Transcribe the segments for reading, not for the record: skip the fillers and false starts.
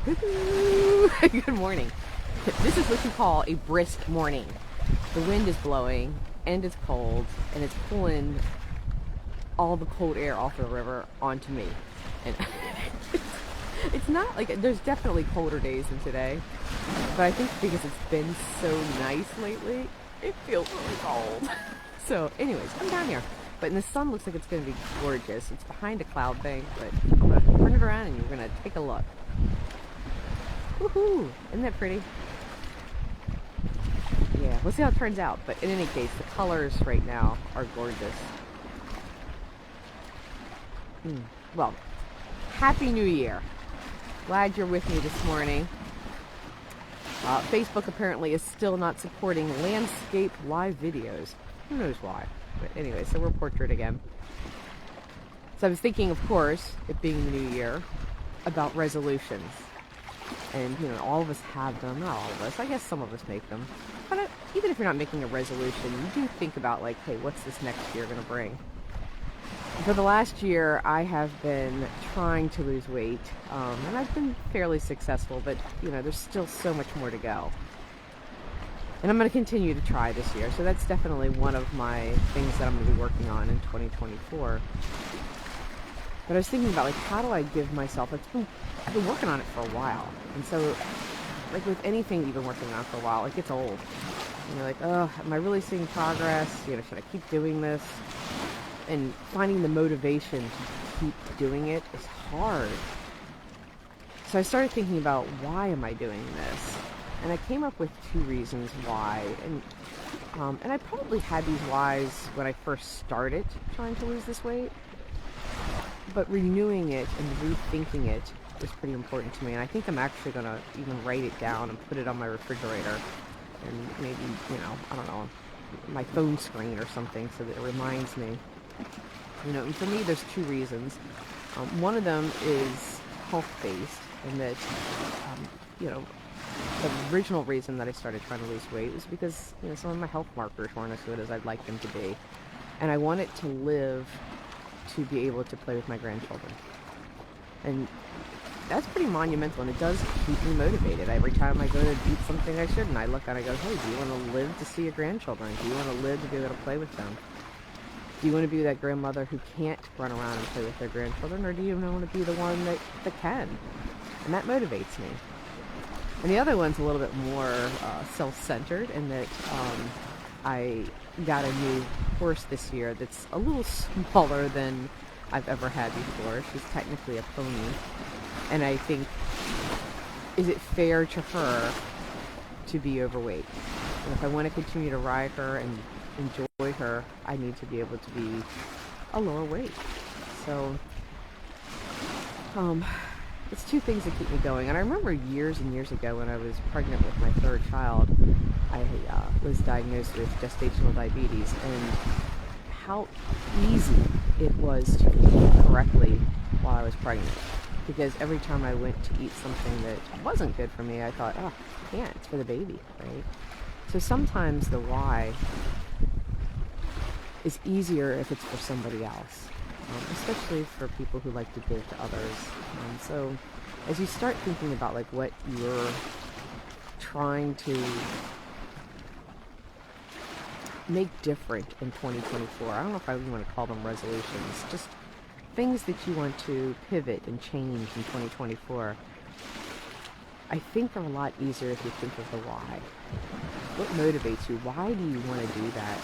Good morning. This is what you call a brisk morning. The wind is blowing and it's cold and it's pulling all the cold air off the river onto me. And it's not like there's definitely colder days than today, but I think because it's been so nice lately, it feels really cold. So, anyways, come down here. But the sun looks like it's going to be gorgeous. It's behind a cloud bank, but I'm going to turn it around and you're going to take a look. Woohoo! Isn't that pretty? Yeah, we'll see how it turns out. But in any case, the colors right now are gorgeous. Well, Happy New Year. Glad you're with me this morning. Facebook apparently is still not supporting landscape live videos. Who knows why? But anyway, so we're portrait again. So I was thinking, of course, it being the new year, about resolutions. And, you know, all of us have them. Not all of us. I guess some of us make them. But even if you're not making a resolution, you do think about, like, hey, what's this next year going to bring? For the last year, I have been trying to lose weight. And I've been fairly successful, but, you know, there's still so much more to go. And I'm going to continue to try this year. So that's definitely one of my things that I'm going to be working on in 2024. But I was thinking about, like, how do I give myself... I've been working on it for a while. And so, like, with anything you've been working on for a while, it gets old. And you're like, oh, am I really seeing progress? You know, should I keep doing this? And finding the motivation to keep doing it is hard. So I started thinking about, why am I doing this? And I came up with 2 reasons why. And I probably had these whys when I first started trying to lose this weight. But renewing it and rethinking it was pretty important to me. And I think I'm actually going to even write it down and put it on my refrigerator. And maybe, you know, I don't know, my phone screen or something so that it reminds me. You know, and for me, there's 2 reasons. One of them is health-based, and that, you know, the original reason that I started trying to lose weight was because, you know, some of my health markers weren't as good as I'd like them to be. And I wanted to live to be able to play with my grandchildren. And that's pretty monumental, and it does keep me motivated. Every time I go to eat something I shouldn't, I look and I go, hey, do you want to live to see your grandchildren? Do you want to live to be able to play with them? Do you want to be that grandmother who can't run around and play with their grandchildren, or do you want to be the one that can? And that motivates me. And the other one's a little bit more self-centered, in that I got a new horse this year that's a little smaller than I've ever had before. She's technically a pony. And I think, is it fair to her to be overweight? And if I want to continue to ride her and enjoy her, I need to be able to be a lower weight. So, it's 2 things that keep me going. And I remember years and years ago when I was pregnant with my 3rd child, I was diagnosed with gestational diabetes, and how easy it was to eat correctly while I was pregnant. Because every time I went to eat something that wasn't good for me, I thought, oh, I can't, it's for the baby, right? So sometimes the why is easier if it's for somebody else, especially for people who like to give to others. So as you start thinking about, like, what you're trying to make different in 2024, I don't know if I even want to call them resolutions, just things that you want to pivot and change in 2024, I think are a lot easier if you think of the why. What motivates you? Why do you want to do that?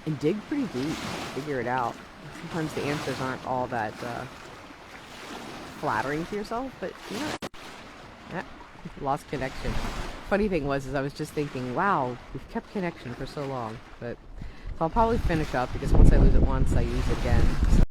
And dig pretty deep, figure it out. Sometimes the answers aren't all that flattering to yourself, but you know, lost connection. Funny thing was, is I was just thinking, wow, we've kept connection for so long, but so I'll probably finish up, because once I lose it once, I use it again. So